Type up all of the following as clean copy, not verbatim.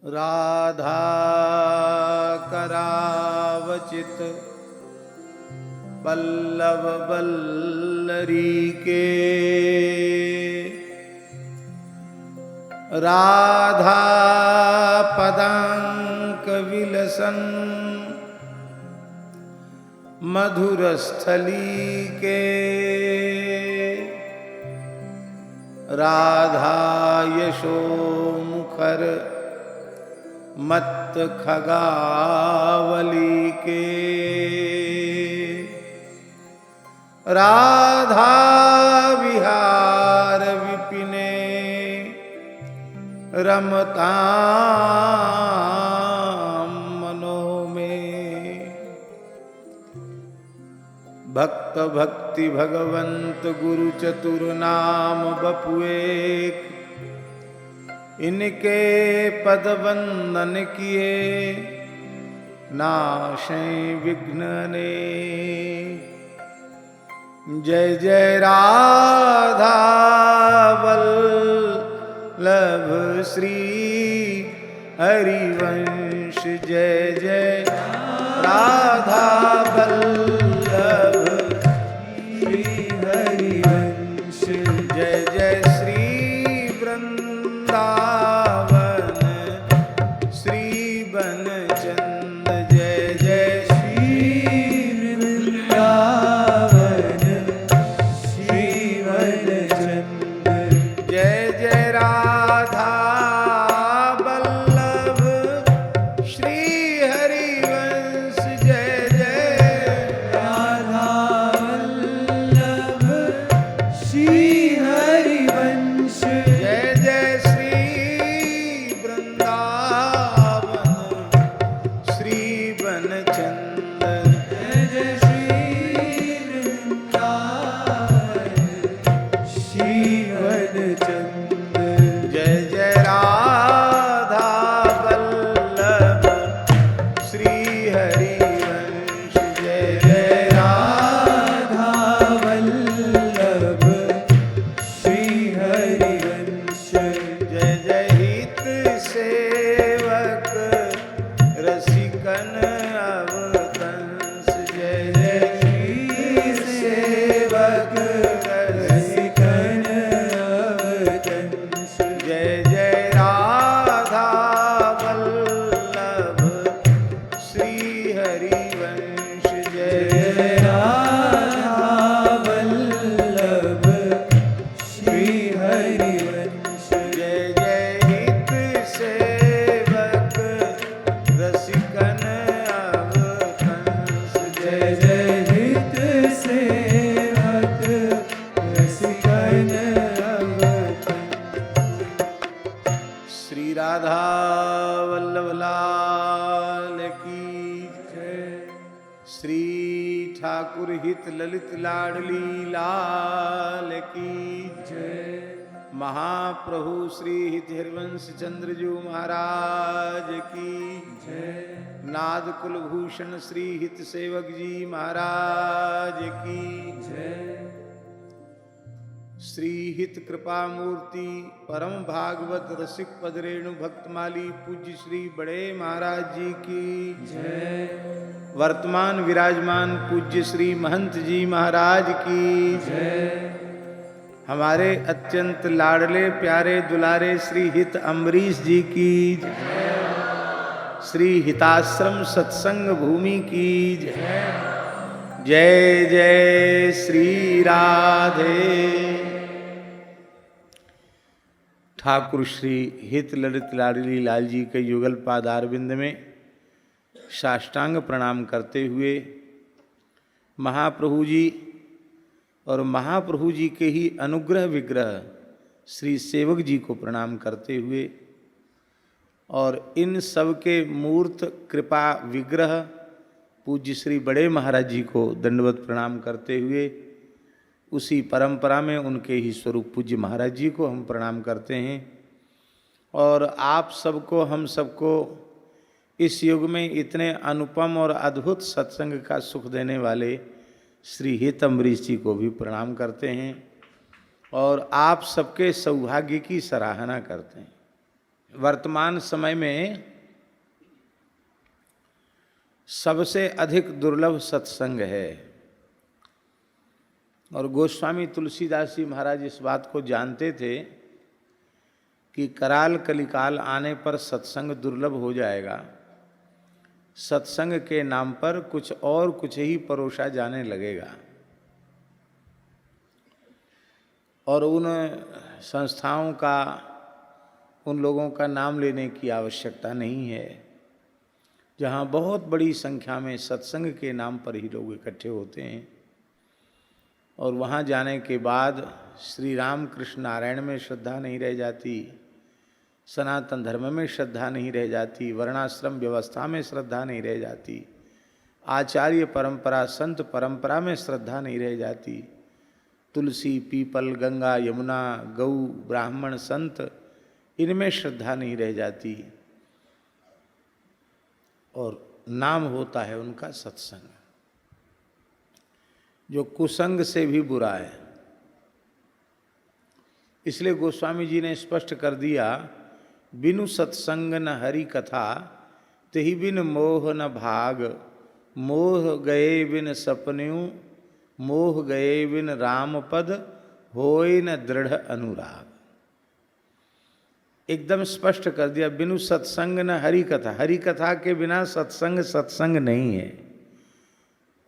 राधा करावचित पल्लव बल्लरी के। राधा पदांक विलसन मधुर स्थली के। राधा यशो मुखर मत खगावली के। राधा विहार विपिने रमताम मनो में। भक्त भक्ति भगवंत गुरु चतुर नाम बपुएक। इनके पद वंदन किए नाशे विघ्न ने। जय जय राधा वल्लभ श्री हरिवंश। जय जय राधा वल्लभ श्री हरिवंश। जय जय श्री वृंदावन श्री बनचंद। जय जय श्री वृंदावन श्री बनचंद। जय जय राधा वल्लभ श्री हरिवंश। जय जय राधा वल्लभ श्री हरिवंश। जय जय श्री वृंदावन श्री बनचंद। जय जय श्री वृंदावन श्री बनचंद। जय जय राधा वल्लभ श्री हरिवंश। जय जय राधा वल्लभ श्री हरिवंश। जय जय हित सेवक रसिकन अवतंस। जय जय हित सेवक रसिकन अवतंस। जय जय राधा वल्लभ श्री हरिवंश। जय जय राधा वल्लभ श्री हरिवंश। जय जय हित सेवक रसिकन अवतंस। जय जय हित सेवक रसिकन अवतंस। श्री राधा वल्लभ लाल की जय। श्री ठाकुर हित ललित लाडली लाल की जय। महाप्रभु श्री हित हरिवंश चंद्र जी महाराज की जय। नाद कुलभूषण श्री हित सेवक जी महाराज की जय। श्री हित कृपा मूर्ति परम भागवत रसिक पद रेणु भक्तमाली पूज्य श्री बड़े महाराज जी की जय। वर्तमान विराजमान पूज्य श्री महंत जी महाराज की जय। हमारे अत्यंत लाडले प्यारे दुलारे श्री हित अम्बरीश जी की जय। श्री हिताश्रम सत्संग भूमि की जय। जय जय श्री राधे। ठाकुर श्री हित ललित लाडली लाल जी के युगल पादारविंद में साष्टांग प्रणाम करते हुए महाप्रभु जी और महाप्रभु जी के ही अनुग्रह विग्रह श्री सेवक जी को प्रणाम करते हुए और इन सब के मूर्त कृपा विग्रह पूज्य श्री बड़े महाराज जी को दंडवत प्रणाम करते हुए उसी परंपरा में उनके ही स्वरूप पूज्य महाराज जी को हम प्रणाम करते हैं। और आप सबको हम सबको इस युग में इतने अनुपम और अद्भुत सत्संग का सुख देने वाले श्री हित अम्बरीश जी को भी प्रणाम करते हैं और आप सबके सौभाग्य की सराहना करते हैं। वर्तमान समय में सबसे अधिक दुर्लभ सत्संग है। और गोस्वामी तुलसीदास जी महाराज इस बात को जानते थे कि कराल कलिकाल आने पर सत्संग दुर्लभ हो जाएगा। सत्संग के नाम पर कुछ ही परोसा जाने लगेगा और उन संस्थाओं का, उन लोगों का नाम लेने की आवश्यकता नहीं है जहाँ बहुत बड़ी संख्या में सत्संग के नाम पर ही लोग इकट्ठे होते हैं। और वहाँ जाने के बाद श्री राम कृष्ण नारायण में श्रद्धा नहीं रह जाती, सनातन धर्म में श्रद्धा नहीं रह जाती, वर्णाश्रम व्यवस्था में श्रद्धा नहीं रह जाती, आचार्य परंपरा संत परंपरा में श्रद्धा नहीं रह जाती, तुलसी पीपल गंगा यमुना गौ ब्राह्मण संत इनमें श्रद्धा नहीं रह जाती। और नाम होता है उनका सत्संग, जो कुसंग से भी बुरा है। इसलिए गोस्वामी जी ने स्पष्ट कर दिया, बिनु सत्संग न हरि कथा, तेहि बिन मोह न भाग, मोह गए बिन सपन्यु, मोह गए बिन राम पद, होय न दृढ़ अनुराग। एकदम स्पष्ट कर दिया, बिनु सत्संग न हरि कथा। हरि कथा के बिना सत्संग सत्संग नहीं है,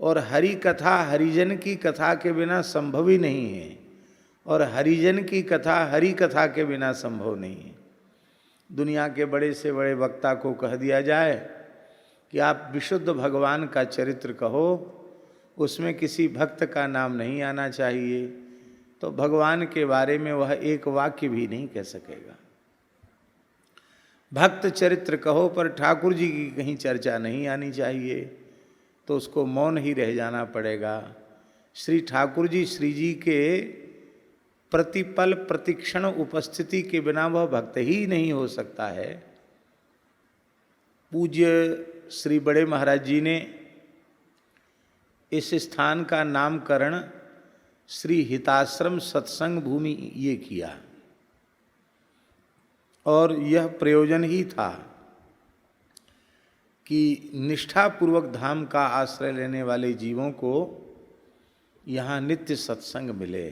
और हरि कथा हरिजन की कथा के बिना संभव ही नहीं है, और हरिजन की कथा हरि कथा के बिना संभव नहीं है। दुनिया के बड़े से बड़े वक्ता को कह दिया जाए कि आप विशुद्ध भगवान का चरित्र कहो, उसमें किसी भक्त का नाम नहीं आना चाहिए, तो भगवान के बारे में वह एक वाक्य भी नहीं कह सकेगा। भक्त चरित्र कहो पर ठाकुर जी की कहीं चर्चा नहीं आनी चाहिए, तो उसको मौन ही रह जाना पड़ेगा। श्री ठाकुर जी श्री जी के प्रतिपल प्रतिक्षण उपस्थिति के बिना वह भक्त ही नहीं हो सकता है। पूज्य श्री बड़े महाराज जी ने इस स्थान का नामकरण श्री हिताश्रम सत्संग भूमि ये किया, और यह प्रयोजन ही था कि निष्ठापूर्वक धाम का आश्रय लेने वाले जीवों को यहाँ नित्य सत्संग मिले।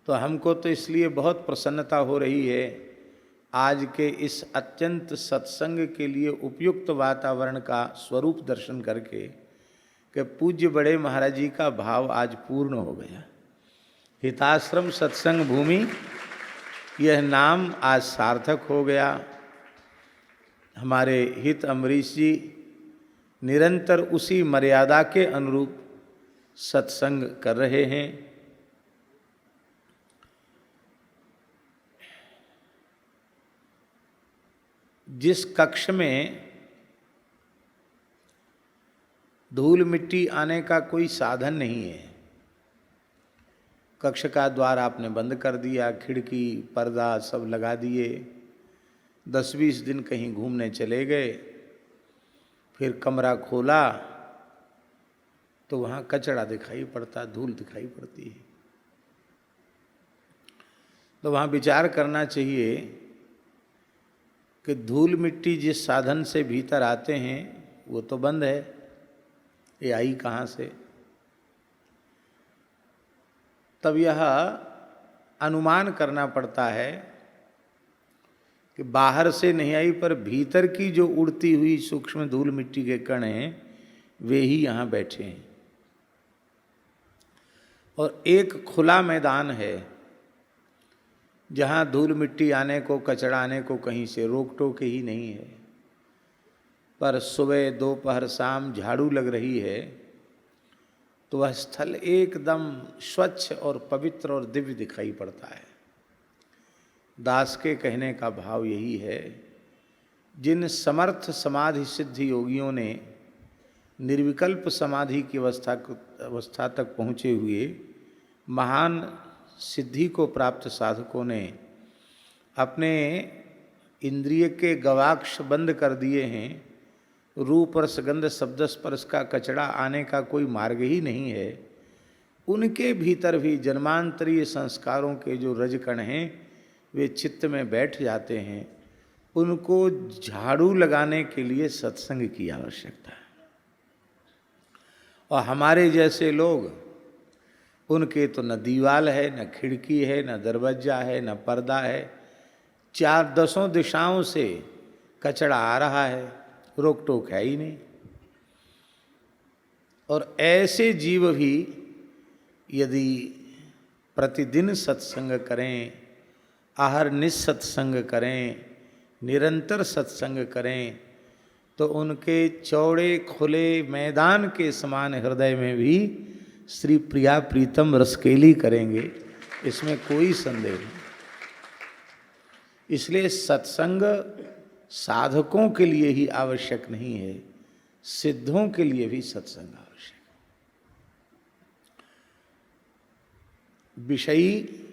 तो हमको तो इसलिए बहुत प्रसन्नता हो रही है आज के इस अत्यंत सत्संग के लिए उपयुक्त वातावरण का स्वरूप दर्शन करके कि पूज्य बड़े महाराज जी का भाव आज पूर्ण हो गया। हिताश्रम सत्संग भूमि, यह नाम आज सार्थक हो गया। हमारे हित अमरीश जी निरंतर उसी मर्यादा के अनुरूप सत्संग कर रहे हैं। जिस कक्ष में धूल मिट्टी आने का कोई साधन नहीं है, कक्ष का द्वार आपने बंद कर दिया, खिड़की पर्दा सब लगा दिए, 10-20 दिन कहीं घूमने चले गए, फिर कमरा खोला तो वहाँ कचरा दिखाई पड़ता, धूल दिखाई पड़ती है। तो वहाँ विचार करना चाहिए कि धूल मिट्टी जिस साधन से भीतर आते हैं वो तो बंद है, ये आई कहाँ से? तब यह अनुमान करना पड़ता है कि बाहर से नहीं आई, पर भीतर की जो उड़ती हुई सूक्ष्म धूल मिट्टी के कण हैं वे ही यहाँ बैठे हैं। और एक खुला मैदान है जहाँ धूल मिट्टी आने को, कचरा आने को कहीं से रोक टोक ही नहीं है, पर सुबह दोपहर शाम झाड़ू लग रही है तो वह स्थल एकदम स्वच्छ और पवित्र और दिव्य दिखाई पड़ता है। दास के कहने का भाव यही है, जिन समर्थ समाधि सिद्ध योगियों ने निर्विकल्प समाधि की अवस्था तक पहुँचे हुए महान सिद्धि को प्राप्त साधकों ने अपने इंद्रिय के गवाक्ष बंद कर दिए हैं, रूप रस गंध शब्द स्पर्श का कचड़ा आने का कोई मार्ग ही नहीं है, उनके भीतर भी जन्मांतरीय संस्कारों के जो रजकण हैं वे चित्त में बैठ जाते हैं, उनको झाड़ू लगाने के लिए सत्संग की आवश्यकता है। और हमारे जैसे लोग, उनके तो न दीवाल है, न खिड़की है, न दरवाजा है, न पर्दा है, 4 दिशाओं से कचरा आ रहा है, रोक टोक है ही नहीं। और ऐसे जीव भी यदि प्रतिदिन सत्संग करें, आहर निसत्संग करें, निरंतर सत्संग करें, तो उनके चौड़े खुले मैदान के समान हृदय में भी श्री प्रिया प्रीतम रसकेली करेंगे, इसमें कोई संदेह नहीं। इसलिए सत्संग साधकों के लिए ही आवश्यक नहीं है, सिद्धों के लिए भी सत्संग आवश्यक है। विषयी,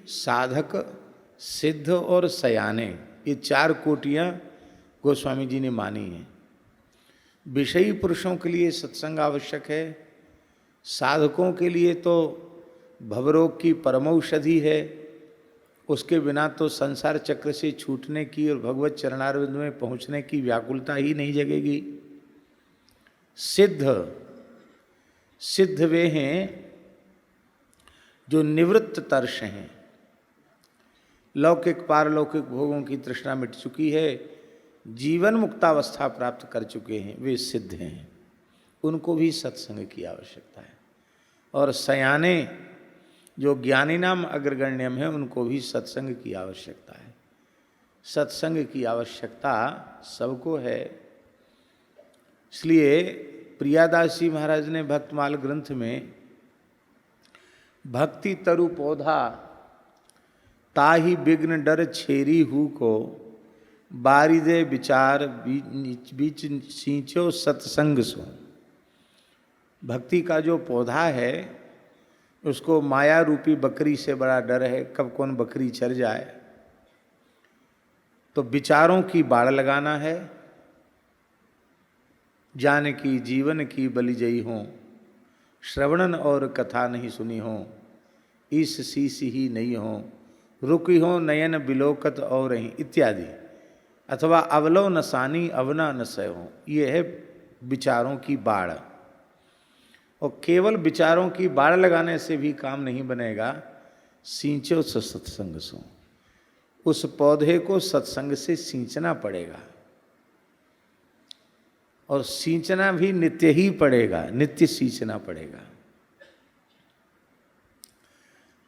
साधक, सिद्ध और सयाने, ये 4 कोटियां गोस्वामी जी ने मानी हैं। विषयी पुरुषों के लिए सत्संग आवश्यक है, साधकों के लिए तो भवरोग की परमौषधि है, उसके बिना तो संसार चक्र से छूटने की और भगवत चरणारविंद में पहुंचने की व्याकुलता ही नहीं जगेगी। सिद्ध वे हैं जो निवृत्त तर्ष हैं, लौकिक पारलौकिक भोगों की तृष्णा मिट चुकी है, जीवन मुक्तावस्था प्राप्त कर चुके हैं, वे सिद्ध हैं, उनको भी सत्संग की आवश्यकता है। और सयाने जो ज्ञानी नाम अग्रगण्यम है, उनको भी सत्संग की आवश्यकता है। सत्संग की आवश्यकता सबको है। इसलिए प्रियादास जी महाराज ने भक्तमाल ग्रंथ में भक्ति तरु पौधा ताही बिघ्न डर छेरी हु को बारिदे विचार बीच सींचो सत्संग सो। भक्ति का जो पौधा है उसको माया रूपी बकरी से बड़ा डर है, कब कौन बकरी चर जाए। तो विचारों की बाड़ लगाना है, जान की जीवन की बलिजयी हो, श्रवणन और कथा नहीं सुनी हो, ईस शीस ही नहीं हो, रुकी हो नयन बिलोकत और ही इत्यादि, अथवा अवलो नसानी अवना न सह हो। ये है विचारों की बाढ़। और केवल विचारों की बाढ़ लगाने से भी काम नहीं बनेगा, सींचो सत्संग सो, उस पौधे को सत्संग से सींचना पड़ेगा। और सींचना भी नित्य ही पड़ेगा, नित्य सींचना पड़ेगा।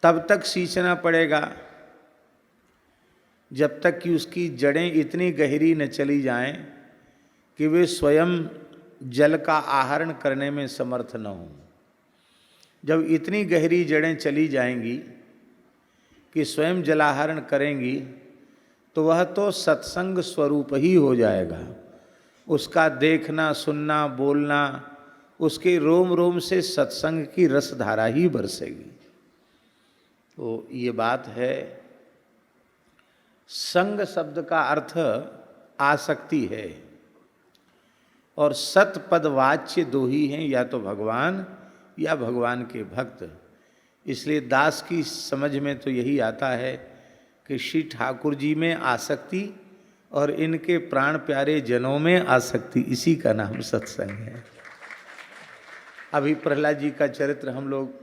तब तक सींचना पड़ेगा जब तक कि उसकी जड़ें इतनी गहरी न चली जाएं कि वे स्वयं जल का आहरण करने में समर्थ न हों। जब इतनी गहरी जड़ें चली जाएंगी कि स्वयं जलाहरण करेंगी, तो वह तो सत्संग स्वरूप ही हो जाएगा। उसका देखना, सुनना, बोलना, उसके रोम रोम से सत्संग की रसधारा ही बरसेगी। तो ये बात है। संग शब्द का अर्थ आसक्ति है, और सतपद वाच्य 2 ही हैं, या तो भगवान या भगवान के भक्त। इसलिए दास की समझ में तो यही आता है कि श्री ठाकुर जी में आसक्ति और इनके प्राण प्यारे जनों में आसक्ति, इसी का नाम सत्संग है। अभी प्रहलाद जी का चरित्र हम लोग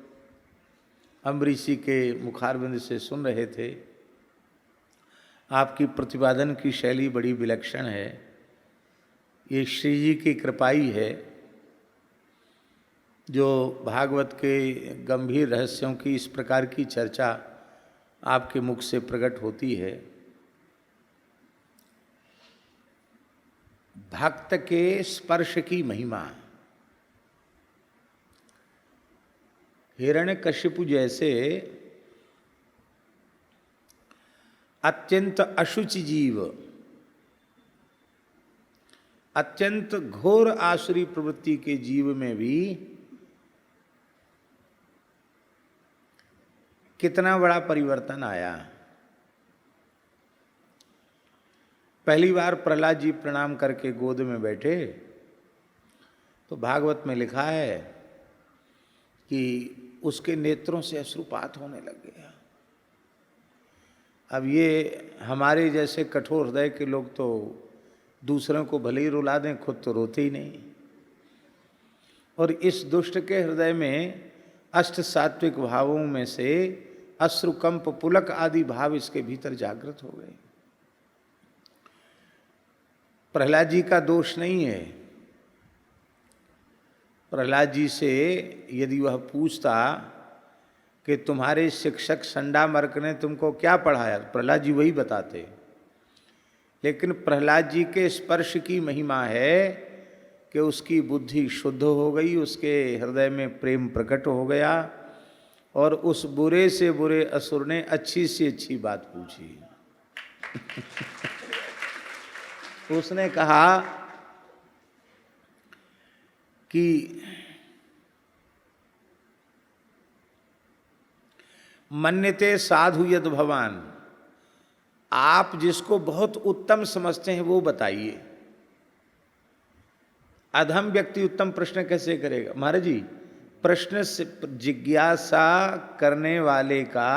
अम्बरीश जी के मुखारबिंद से सुन रहे थे। आपकी प्रतिपादन की शैली बड़ी विलक्षण है। ये श्री जी की कृपा ही है जो भागवत के गंभीर रहस्यों की इस प्रकार की चर्चा आपके मुख से प्रकट होती है। भक्त के स्पर्श की महिमा, हिरण्यकशिपु जैसे अत्यंत अशुचि जीव, अत्यंत घोर आसुरी प्रवृत्ति के जीव में भी कितना बड़ा परिवर्तन आया। पहली बार प्रहलाद जी प्रणाम करके गोद में बैठे तो भागवत में लिखा है कि उसके नेत्रों से अश्रुपात होने लग गया। अब ये हमारे जैसे कठोर हृदय के लोग तो दूसरों को भले ही रुला दें, खुद तो रोते ही नहीं। और इस दुष्ट के हृदय में अष्ट सात्विक भावों में से अश्रुकंप पुलक आदि भाव इसके भीतर जागृत हो गए। प्रहलाद जी का दोष नहीं है। प्रहलाद जी से यदि वह पूछता कि तुम्हारे शिक्षक संडामर्क ने तुमको क्या पढ़ाया, प्रहलाद जी वही बताते। लेकिन प्रहलाद जी के स्पर्श की महिमा है कि उसकी बुद्धि शुद्ध हो गई, उसके हृदय में प्रेम प्रकट हो गया और उस बुरे से बुरे असुर ने अच्छी से अच्छी बात पूछी। उसने कहा कि मन्यते साधु यद भवान, आप जिसको बहुत उत्तम समझते हैं वो बताइए। अधम व्यक्ति उत्तम प्रश्न कैसे करेगा? महाराज जी, प्रश्न से जिज्ञासा करने वाले का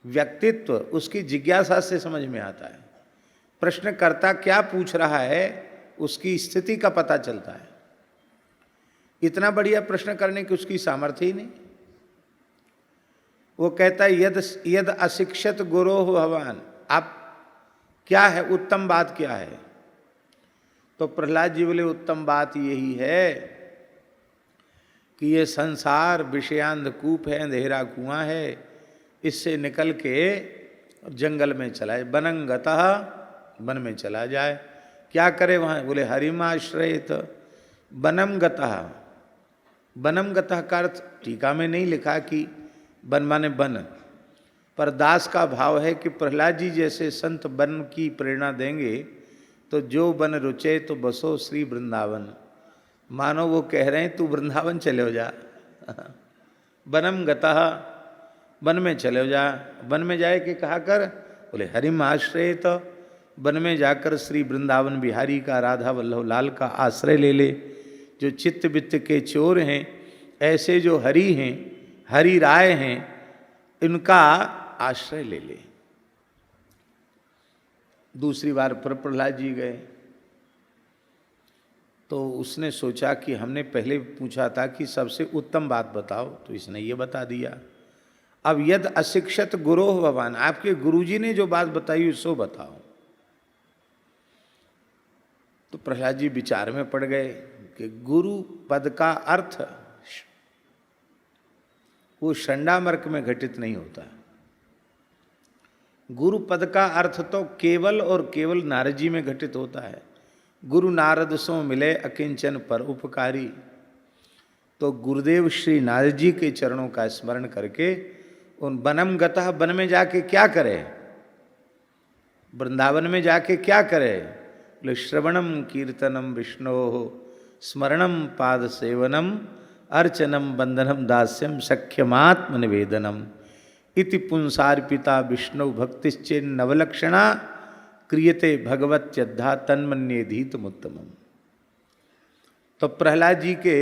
व्यक्तित्व उसकी जिज्ञासा से समझ में आता है। प्रश्नकर्ता क्या पूछ रहा है उसकी स्थिति का पता चलता है। इतना बढ़िया प्रश्न करने की उसकी सामर्थ्य ही नहीं। वो कहता है यद अशिक्षित गुरो भगवान, आप क्या है उत्तम बात क्या है? तो प्रहलाद जी बोले उत्तम बात यही है कि ये संसार विषयांधकूप है, अंधेरा कुआं है, इससे निकल के जंगल में चला जाए, बनंगतः वन में चला जाए। क्या करे वहाँ? बोले हरिमाश्रयत बनम गतः। बनम गतः का अर्थ टीका में नहीं लिखा कि बन माने बन, पर दास का भाव है कि प्रहलाद जी जैसे संत बन की प्रेरणा देंगे तो जो बन रुचे तो बसो श्री वृंदावन। मानो वो कह रहे हैं तू वृंदावन चले हो जा। बनम गतः, वन में चले हो जा। वन में जाए कि कहा कर? बोले हरिम आश्रय, तो वन में जाकर श्री वृंदावन बिहारी का, राधा वल्लभ लाल का आश्रय ले ले। जो चित्त वित्त के चोर हैं, ऐसे जो हरि हैं, हरि राय हैं, इनका आश्रय ले ले। दूसरी बार फिर प्रहलाद जी गए तो उसने सोचा कि हमने पहले पूछा था कि सबसे उत्तम बात बताओ, तो इसने ये बता दिया। अब यद अशिक्षित गुरोह भगवान, आपके गुरुजी ने जो बात बताई सो बताओ। तो प्रहलाद जी विचार में पड़ गए कि गुरु पद का अर्थ वो षंडामर्क में घटित नहीं होता। गुरु पद का अर्थ तो केवल और केवल नारद जी में घटित होता है। गुरु नारद सो मिले अकिंचन पर उपकारी। तो गुरुदेव श्री नारद जी के चरणों का स्मरण करके उन बनम गतः, वन में जाके क्या करे? वृंदावन में जाके क्या करे? बोले श्रवणम कीर्तनम विष्णो स्मरणम पाद सेवनम अर्चनम बंधनम दास्यम सख्यमात्म निवेदनम इति पुंसार्पिता विष्णु भक्तिश्चेन नवलक्षणा क्रियते भगवत्यद्धा तन्मन्ये धीतमुत्तमम्। तो प्रहलाद जी के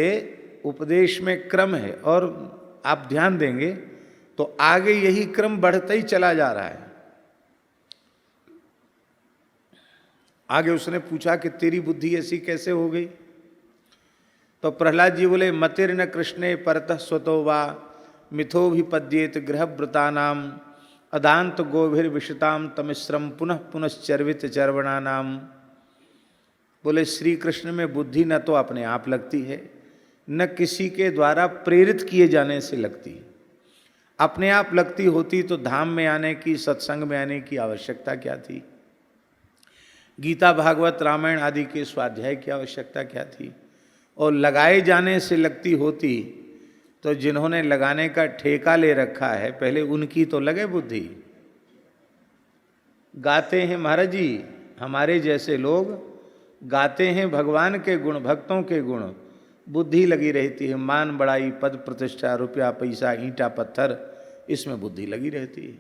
उपदेश में क्रम है और आप ध्यान देंगे तो आगे यही क्रम बढ़ता ही चला जा रहा है। आगे उसने पूछा कि तेरी बुद्धि ऐसी कैसे हो गई? तो प्रहलाद जी बोले मतिर्न कृष्णे परतः स्वतो वा मिथो भी पद्येत गृहव्रतानाम अदांत गोभिर्विषताम तमिश्रम पुनः पुनश्चर्वित चर्वणानाम। बोले श्री कृष्ण में बुद्धि न तो अपने आप लगती है, न किसी के द्वारा प्रेरित किए जाने से लगती। अपने आप लगती होती तो धाम में आने की, सत्संग में आने की आवश्यकता क्या थी? गीता भागवत रामायण आदि के स्वाध्याय की आवश्यकता क्या थी? और लगाए जाने से लगती होती तो जिन्होंने लगाने का ठेका ले रखा है पहले उनकी तो लगे बुद्धि। गाते हैं महाराज जी, हमारे जैसे लोग गाते हैं भगवान के गुण, भक्तों के गुण, बुद्धि लगी रहती है। मान बड़ाई, पद प्रतिष्ठा, रुपया पैसा, ईंटा पत्थर, इसमें बुद्धि लगी रहती है।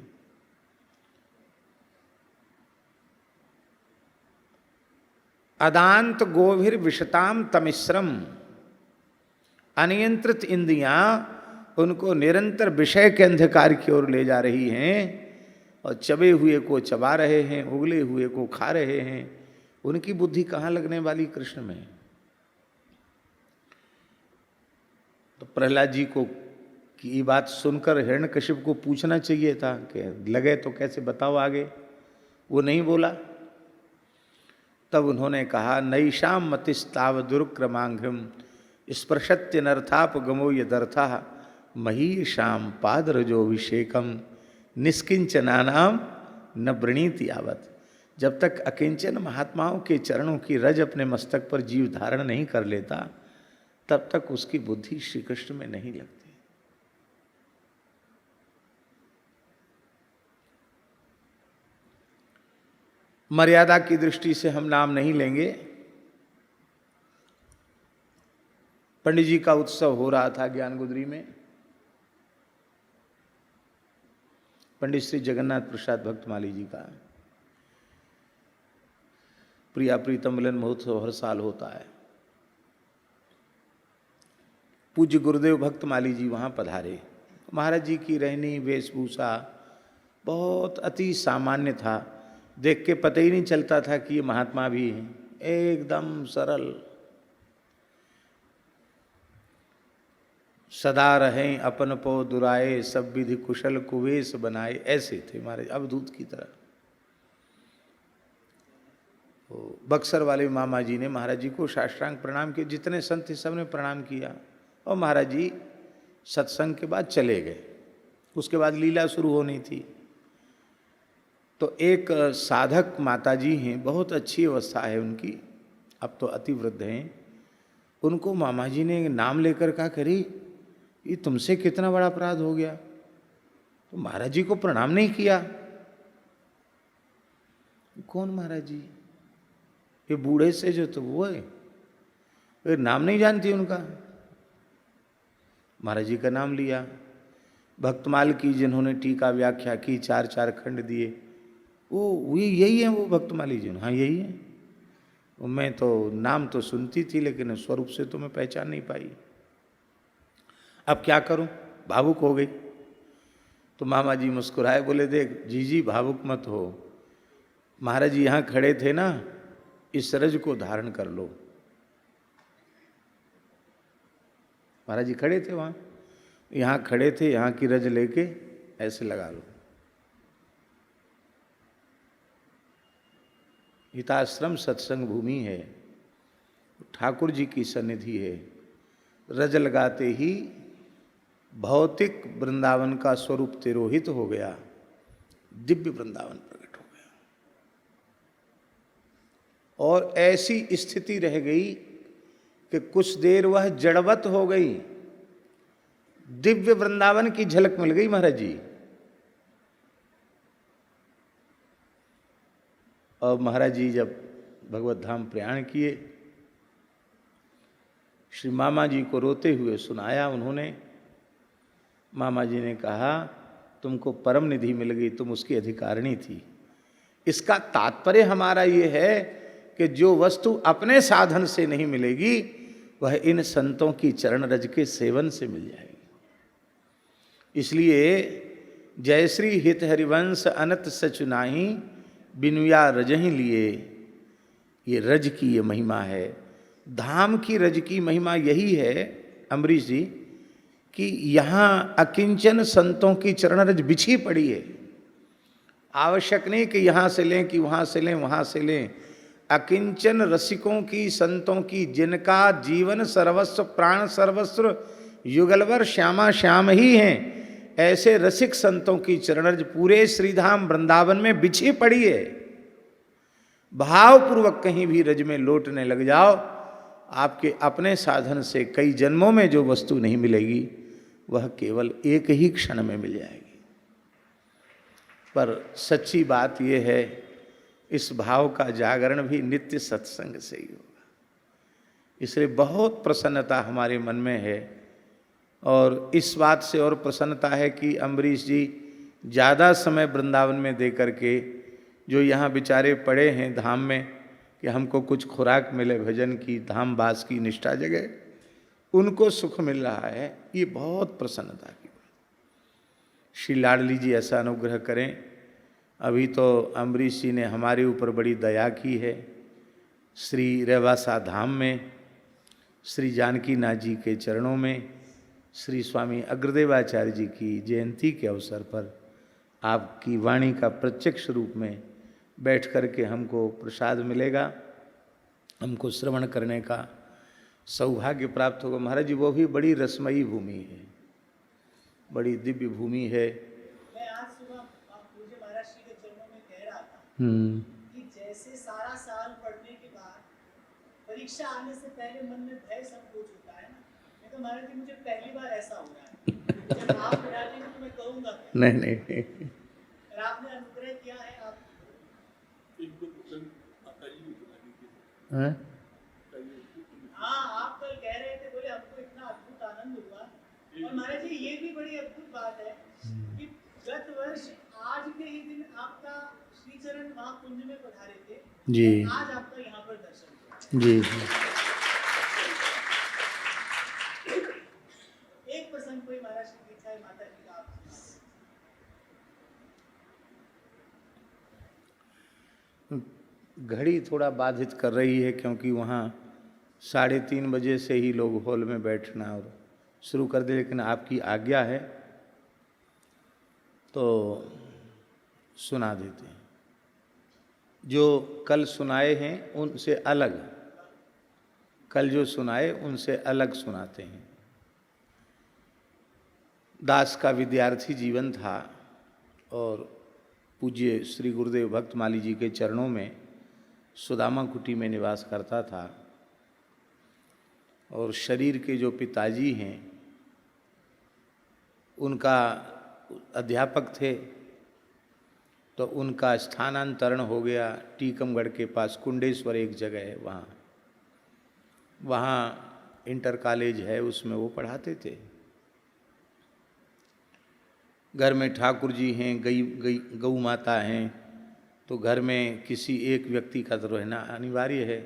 अदांत गोभिर विषताम तमिश्रम, अनियंत्रित इंद्रियां उनको निरंतर विषय के अंधकार की ओर ले जा रही हैं। और चबे हुए को चबा रहे हैं, उगले हुए को खा रहे हैं। उनकी बुद्धि कहाँ लगने वाली कृष्ण में। तो प्रहलाद जी को कि ये बात सुनकर हिरण्यकशिप को पूछना चाहिए था कि लगे तो कैसे बताओ आगे। वो नहीं बोला। तब उन्होंने कहा, नैषाम मतिस्ताव दुर्क्रमांघ्रिम स्पृशत्य नर्थापगमो यदर्था महीषाम पादरजोभिषेकम निष्किंचनानाम न वृणीति यावत। जब तक अकिंचन महात्माओं के चरणों की रज अपने मस्तक पर जीव धारण नहीं कर लेता, तब तक उसकी बुद्धि श्री कृष्ण में नहीं लगती। मर्यादा की दृष्टि से हम नाम नहीं लेंगे। पंडित जी का उत्सव हो रहा था ज्ञानगुदरी में। पंडित श्री जगन्नाथ प्रसाद भक्तमाली जी का प्रिया प्रीतम मिलन महोत्सव हर साल होता है। पूज्य गुरुदेव भक्तमाली जी वहाँ पधारे। महाराज जी की रहनी वेशभूषा बहुत अति सामान्य था। देख के पता ही नहीं चलता था कि ये महात्मा भी हैं। एकदम सरल, सदा रहें अपन पो दुराए, सब विधि कुशल कुवेश बनाए, ऐसे थे महाराज, अवधूत की तरह। तो बक्सर वाले मामा जी ने महाराज जी को साष्टांग प्रणाम किया। जितने संत थे सबने प्रणाम किया और महाराज जी सत्संग के बाद चले गए। उसके बाद लीला शुरू होनी थी। तो एक साधक माता जी हैं, बहुत अच्छी अवस्था है उनकी, अब तो अति वृद्ध हैं। उनको मामा जी ने नाम लेकर कहा, करी ये तुमसे कितना बड़ा अपराध हो गया, तो महाराज जी को प्रणाम नहीं किया। कौन महाराज जी? ये बूढ़े से जो तो वो है, ये नाम नहीं जानती उनका। महाराज जी का नाम लिया। भक्तमाल की जिन्होंने टीका व्याख्या की, 4 खंड दिए, वो यही है वो भक्तमाली जी। हाँ यही है। मैं तो नाम तो सुनती थी लेकिन स्वरूप से तो मैं पहचान नहीं पाई। अब क्या करूं, भावुक हो गई। तो मामा जी मुस्कुराए, बोले, देख जी भावुक मत हो। महाराज जी यहाँ खड़े थे ना, इस रज को धारण कर लो। महाराज जी खड़े थे वहाँ, यहाँ खड़े थे, यहाँ की रज लेके ऐसे लगा लो। हिताश्रम सत्संग भूमि है, ठाकुर जी की सन्निधि है। रज लगाते ही भौतिक वृंदावन का स्वरूप तिरोहित हो गया, दिव्य वृंदावन प्रकट हो गया। और ऐसी स्थिति रह गई कि कुछ देर वह जड़वत हो गई। दिव्य वृंदावन की झलक मिल गई महाराज जी। और महाराज जी जब भगवत धाम प्रयाण किए, श्री मामा जी को रोते हुए सुनाया उन्होंने। मामा जी ने कहा, तुमको परम निधि मिल गई, तुम उसकी अधिकारिणी थी। इसका तात्पर्य हमारा ये है कि जो वस्तु अपने साधन से नहीं मिलेगी, वह इन संतों की चरण रज के सेवन से मिल जाएगी। इसलिए जय श्री हित हरिवंश अनत सच नाही, बिनुया रजहि लिए। ये रज की ये महिमा है, धाम की रज की महिमा यही है अम्बरीश जी, कि यहाँ अकिंचन संतों की चरण रज बिछी पड़ी है। आवश्यक नहीं कि यहाँ से लें कि वहाँ से लें, वहाँ से लें। अकिंचन रसिकों की, संतों की, जिनका जीवन सर्वस्व प्राण सर्वस्व युगलवर श्यामा श्याम ही हैं, ऐसे रसिक संतों की चरणरज पूरे श्रीधाम वृंदावन में बिछी पड़ी है। भावपूर्वक कहीं भी रज में लौटने लग जाओ, आपके अपने साधन से कई जन्मों में जो वस्तु नहीं मिलेगी, वह केवल एक ही क्षण में मिल जाएगी। पर सच्ची बात यह है, इस भाव का जागरण भी नित्य सत्संग से ही होगा। इसलिए बहुत प्रसन्नता हमारे मन में है। और इस बात से और प्रसन्नता है कि अम्बरीश जी ज़्यादा समय वृंदावन में दे करके, जो यहाँ बेचारे पड़े हैं धाम में कि हमको कुछ खुराक मिले भजन की, धाम बास की निष्ठा जगह, उनको सुख मिल रहा है, ये बहुत प्रसन्नता की बात। श्री लाडली जी ऐसा अनुग्रह करें अभी तो अम्बरीश जी ने हमारे ऊपर बड़ी दया की है। श्री रेवासा धाम में श्री जानकी नाथ जी के चरणों में श्री स्वामी अग्रदेवाचार्य जी की जयंती के अवसर पर आपकी वाणी का प्रत्यक्ष रूप में बैठ कर के हमको प्रसाद मिलेगा, हमको श्रवण करने का सौभाग्य प्राप्त होगा। महाराज जी, वो भी बड़ी रसमयी भूमि है, बड़ी दिव्य भूमि है। मैं आज सुबह पूज्य महाराज श्री के चरणों में कह रहा था कि जैसे सारा साल पढ़ने के बाद परीक्षा आने से पहले मन में भय सब कुछ होता है ना, मैं तो महाराज जी मुझे पहली बार ऐसा हो रहा है। जब आप पढ़ा देंगे तो मैं कहूँगा नहीं और आपने अनुग्रह किया है। आप हाँ, आप कल कह रहे थे, बोले हमको इतना अद्भुत आनंद हुआ। और महाराज जी ये भी बड़ी अद्भुत बात है कि गत वर्ष आज के ही दिन आपका श्रीचरण महाकुंज में पधारे थे जी, आज आपका यहाँ पर दर्शन जी। एक प्रसंग कोई महाराज की इच्छा है माता जी का आप घड़ी थोड़ा बाधित कर रही है क्योंकि वहाँ 3:30 बजे से ही लोग हॉल में बैठना और शुरू कर दे, लेकिन आपकी आज्ञा है तो सुना देते हैं। जो कल सुनाए हैं उनसे अलग, कल जो सुनाए उनसे अलग सुनाते हैं। दास का विद्यार्थी जीवन था और पूज्य श्री गुरुदेव भक्तमाली जी के चरणों में सुदामा कुटी में निवास करता था और शरीर के जो पिताजी हैं उनका अध्यापक थे, तो उनका स्थानांतरण हो गया टीकमगढ़ के पास कुंडेश्वर एक जगह है, वहाँ इंटर कॉलेज है, उसमें वो पढ़ाते थे। घर में ठाकुर जी हैं, गौ माता हैं, तो घर में किसी एक व्यक्ति का तो रहना अनिवार्य है,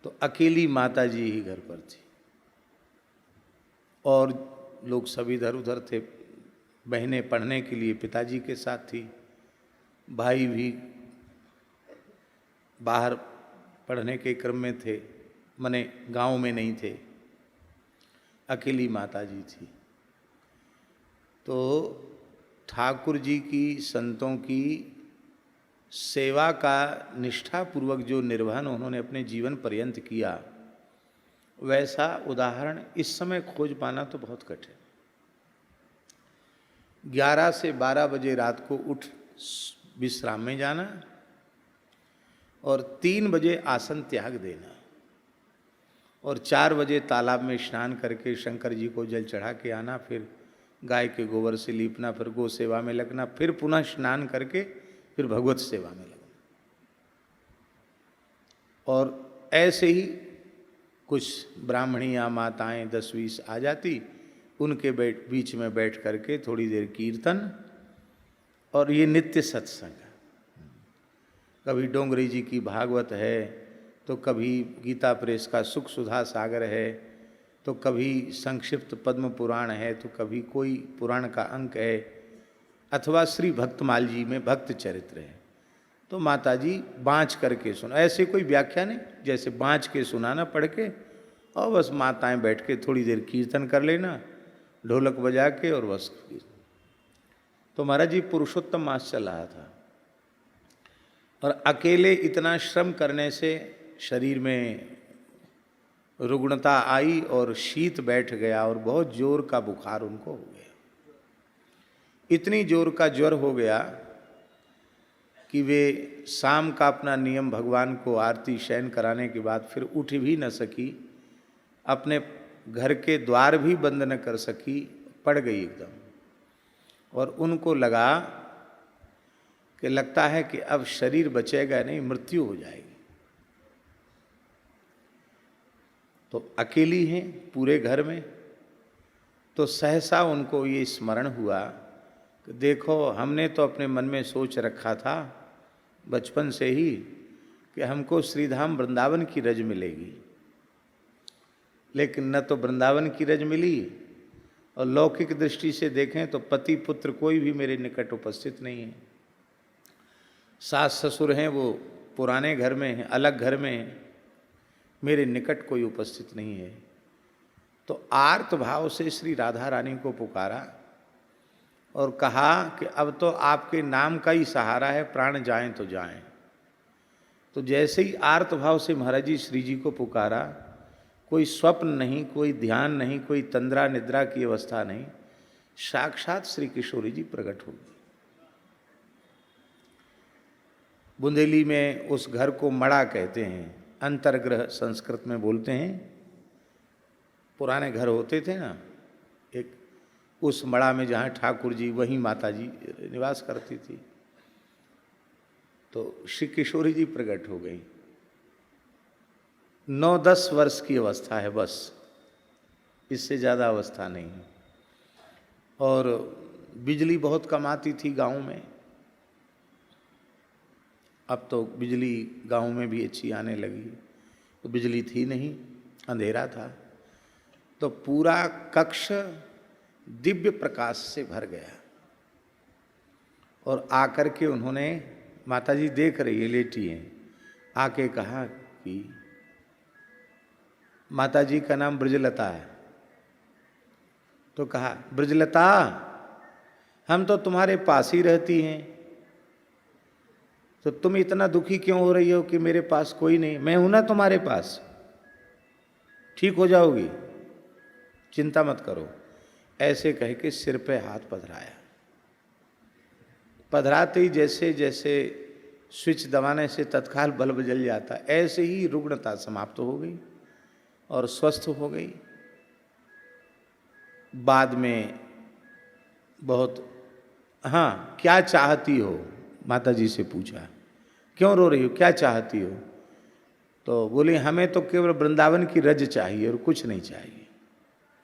तो अकेली माता जी ही घर पर थी और लोग सब इधर उधर थे। बहनें पढ़ने के लिए पिताजी के साथ थी, भाई भी बाहर पढ़ने के क्रम में थे, मने गांव में नहीं थे, अकेली माता जी थी। तो ठाकुर जी की, संतों की सेवा का निष्ठापूर्वक जो निर्वहन उन्होंने अपने जीवन पर्यंत किया, वैसा उदाहरण इस समय खोज पाना तो बहुत कठिन। 11 से 12 बजे रात को उठ विश्राम में जाना और 3 बजे आसन त्याग देना और 4 बजे तालाब में स्नान करके शंकर जी को जल चढ़ा के आना, फिर गाय के गोबर से लीपना, फिर गो सेवा में लगना, फिर पुनः स्नान करके फिर भगवत सेवा में लगना। और ऐसे ही कुछ ब्राह्मणियाँ माताएं 10-20 आ जाती, उनके बीच में बैठ करके थोड़ी देर कीर्तन और ये नित्य सत्संग। कभी डोंगरी जी की भागवत है, तो कभी गीता प्रेस का सुख सुधा सागर है, तो कभी संक्षिप्त पद्म पुराण है, तो कभी कोई पुराण का अंक है, अथवा श्री भक्तमाल जी में भक्त चरित्र है। तो माता जी बाँच करके सुना, ऐसे कोई व्याख्या नहीं, जैसे बाँच के सुनाना पढ़ के, और बस माताएं बैठ के थोड़ी देर कीर्तन कर लेना ढोलक बजा के और बस। तो महाराज जी पुरुषोत्तम मास चल रहा था और अकेले इतना श्रम करने से शरीर में रुग्णता आई और शीत बैठ गया और बहुत जोर का बुखार उनको हो गया। इतनी जोर का ज्वर हो गया कि वे शाम का अपना नियम भगवान को आरती शयन कराने के बाद फिर उठ भी न सकी, अपने घर के द्वार भी बंद न कर सकी, पड़ गई एकदम। और उनको लगा कि लगता है कि अब शरीर बचेगा नहीं, मृत्यु हो जाएगी। तो अकेली हैं पूरे घर में, तो सहसा उनको ये स्मरण हुआ कि देखो, हमने तो अपने मन में सोच रखा था बचपन से ही कि हमको श्रीधाम वृंदावन की रज मिलेगी, लेकिन न तो वृंदावन की रज मिली और लौकिक दृष्टि से देखें तो पति पुत्र कोई भी मेरे निकट उपस्थित नहीं है। सास ससुर हैं वो पुराने घर में हैं, अलग घर में हैं, मेरे निकट कोई उपस्थित नहीं है। तो आर्त भाव से श्री राधा रानी को पुकारा और कहा कि अब तो आपके नाम का ही सहारा है, प्राण जाएं तो जाएं। तो जैसे ही आर्त भाव से महाराज जी श्री जी को पुकारा, कोई स्वप्न नहीं, कोई ध्यान नहीं, कोई तंद्रा निद्रा की अवस्था नहीं, साक्षात श्री किशोरी जी प्रकट हो गए। बुंदेली में उस घर को मड़ा कहते हैं, अंतर्ग्रह संस्कृत में बोलते हैं। पुराने घर होते थे ना, एक उस मड़ा में जहाँ ठाकुर जी, वहीं माता जी निवास करती थी। तो श्री किशोरी जी प्रकट हो गई। 9-10 वर्ष की अवस्था है बस, इससे ज़्यादा अवस्था नहीं है। और बिजली बहुत कम आती थी गाँव में, अब तो बिजली गाँव में भी अच्छी आने लगी। तो बिजली थी नहीं, अंधेरा था, तो पूरा कक्ष दिव्य प्रकाश से भर गया। और आकर के उन्होंने, माता जी देख रही है, लेटी हैं, आके कहा कि माता जी का नाम ब्रजलता है। तो कहा, ब्रजलता हम तो तुम्हारे पास ही रहती हैं, तो तुम इतना दुखी क्यों हो रही हो कि मेरे पास कोई नहीं? मैं हूं ना तुम्हारे पास, ठीक हो जाओगी, चिंता मत करो। ऐसे कह के सिर पे हाथ पधराया। पधराते ही जैसे जैसे स्विच दबाने से तत्काल बल्ब जल जाता, ऐसे ही रुग्णता समाप्त हो गई और स्वस्थ हो गई। बाद में बहुत, हाँ क्या चाहती हो, माता जी से पूछा, क्यों रो रही हो, क्या चाहती हो? तो बोली, हमें तो केवल वृंदावन की रज चाहिए और कुछ नहीं चाहिए।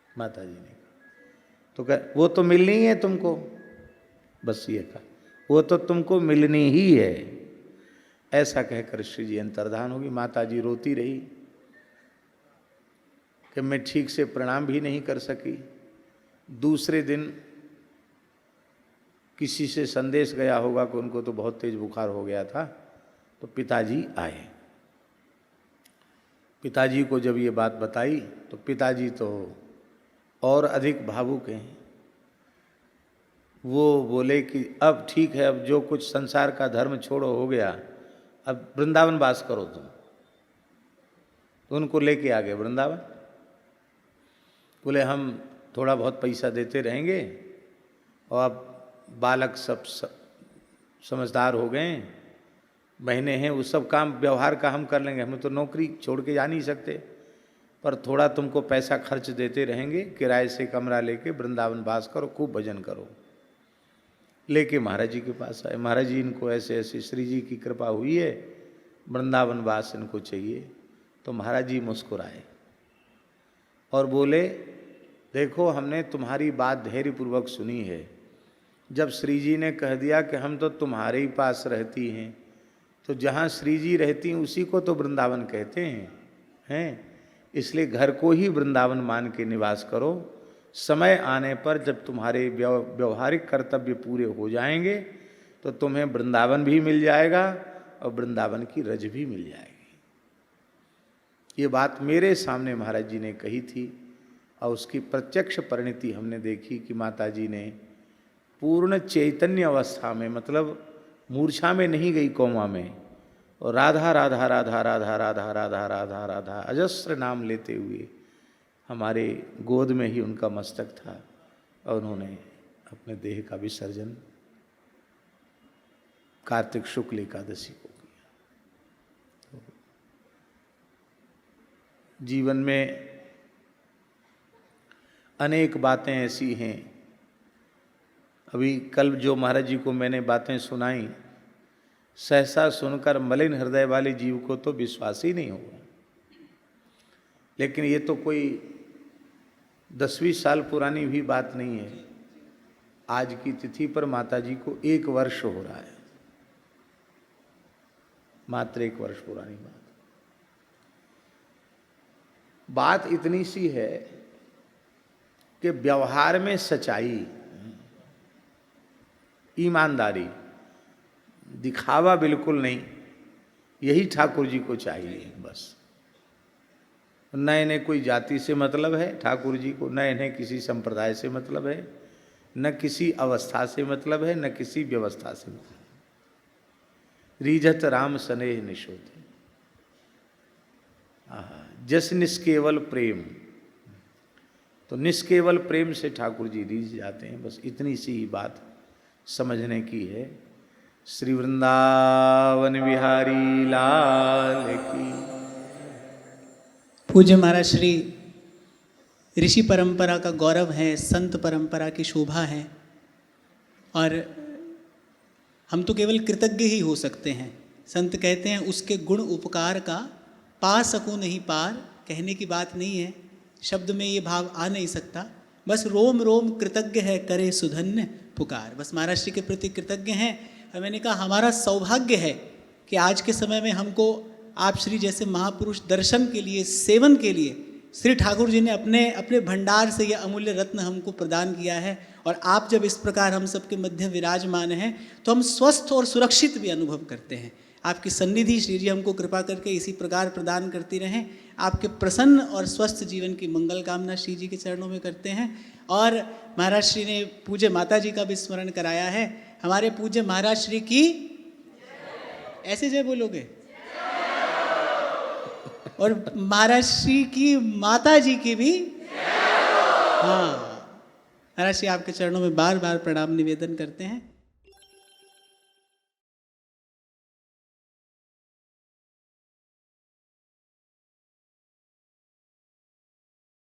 माता जी ने कहा, तो कह, वो तो मिलनी ही है तुमको, बस ये कहा, वो तो तुमको मिलनी ही है। ऐसा कहकर श्री जी अंतर्धान होगी। माता जी रोती रही कि मैं ठीक से प्रणाम भी नहीं कर सकी। दूसरे दिन किसी से संदेश गया होगा कि उनको तो बहुत तेज बुखार हो गया था, तो पिताजी आए। पिताजी को जब ये बात बताई तो पिताजी तो और अधिक भावुक हैं। वो बोले कि अब ठीक है, अब जो कुछ संसार का धर्म छोड़ो हो गया, अब वृंदावन वास करो तुम। तो उनको लेके आ गए वृंदावन। बोले हम थोड़ा बहुत पैसा देते रहेंगे और अब बालक सब समझदार हो गए, महीने हैं, वो सब काम व्यवहार का हम कर लेंगे, हमें तो नौकरी छोड़ के जा नहीं सकते, पर थोड़ा तुमको पैसा खर्च देते रहेंगे, किराए से कमरा लेके वृंदावन वास करो, खूब भजन करो। लेके महाराज जी के पास आए। महाराज जी, इनको ऐसे ऐसे श्री जी की कृपा हुई है, वृंदावन वास इनको चाहिए। तो महाराज जी मुस्कुराए और बोले, देखो हमने तुम्हारी बात धैर्यपूर्वक सुनी है। जब श्री जी ने कह दिया कि हम तो तुम्हारे ही पास रहती हैं, तो जहाँ श्री जी रहती हैं उसी को तो वृंदावन कहते हैं। इसलिए घर को ही वृंदावन मान के निवास करो। समय आने पर जब तुम्हारे व्यवहारिक कर्तव्य पूरे हो जाएंगे तो तुम्हें वृंदावन भी मिल जाएगा और वृंदावन की रज भी मिल जाएगी। ये बात मेरे सामने महाराज जी ने कही थी और उसकी प्रत्यक्ष परिणति हमने देखी कि माता जी ने पूर्ण चैतन्य अवस्था में, मतलब मूर्छा में नहीं गई, कोमा में, और राधा राधा राधा राधा राधा राधा राधा राधा अजस्र नाम लेते हुए हमारे गोद में ही उनका मस्तक था और उन्होंने अपने देह का विसर्जन कार्तिक शुक्ल एकादशी को किया। जीवन में अनेक बातें ऐसी हैं। अभी कल जो महाराज जी को मैंने बातें सुनाई, सहसा सुनकर मलिन हृदय वाले जीव को तो विश्वास ही नहीं होगा। लेकिन ये तो कोई 10-20 साल पुरानी भी बात नहीं है। आज की तिथि पर माता जी को 1 वर्ष हो रहा है, मात्र 1 वर्ष पुरानी बात। बात इतनी सी है कि व्यवहार में सच्चाई, ईमानदारी, दिखावा बिल्कुल नहीं, यही ठाकुर जी को चाहिए बस। न इन्हें कोई जाति से मतलब है ठाकुर जी को, न इन्हें किसी संप्रदाय से मतलब है, न किसी अवस्था से मतलब है, न किसी व्यवस्था से मतलब है। रीझत राम स्नेह निशोते, जस निष्केवल प्रेम। तो निष्केवल प्रेम से ठाकुर जी रीझ जाते हैं, बस इतनी सी ही बात समझने की है। श्री वृंदावन बिहारी लाल की। पूज्य महाराज श्री ऋषि परंपरा का गौरव है, संत परंपरा की शोभा है, और हम तो केवल कृतज्ञ ही हो सकते हैं। संत कहते हैं उसके गुण उपकार का पा सकूं नहीं पार, कहने की बात नहीं है, शब्द में ये भाव आ नहीं सकता। बस रोम रोम कृतज्ञ है करे सुधन्य पुकार। बस महाराज श्री के प्रति कृतज्ञ हैं। और मैंने कहा हमारा सौभाग्य है कि आज के समय में हमको आप श्री जैसे महापुरुष दर्शन के लिए, सेवन के लिए श्री ठाकुर जी ने अपने अपने भंडार से यह अमूल्य रत्न हमको प्रदान किया है। और आप जब इस प्रकार हम सबके मध्य विराजमान हैं तो हम स्वस्थ और सुरक्षित भी अनुभव करते हैं। आपकी सन्निधि श्री जी हमको कृपा करके इसी प्रकार प्रदान करती रहें। आपके प्रसन्न और स्वस्थ जीवन की मंगल कामना श्री जी के चरणों में करते हैं। और महाराज श्री ने पूज्य माता जी का भी स्मरण कराया है। हमारे पूज्य महाराज श्री की ऐसे जय बोलोगे, और महाराज श्री की माता जी की भी। हाँ, महाराज श्री आपके चरणों में बार बार प्रणाम निवेदन करते हैं।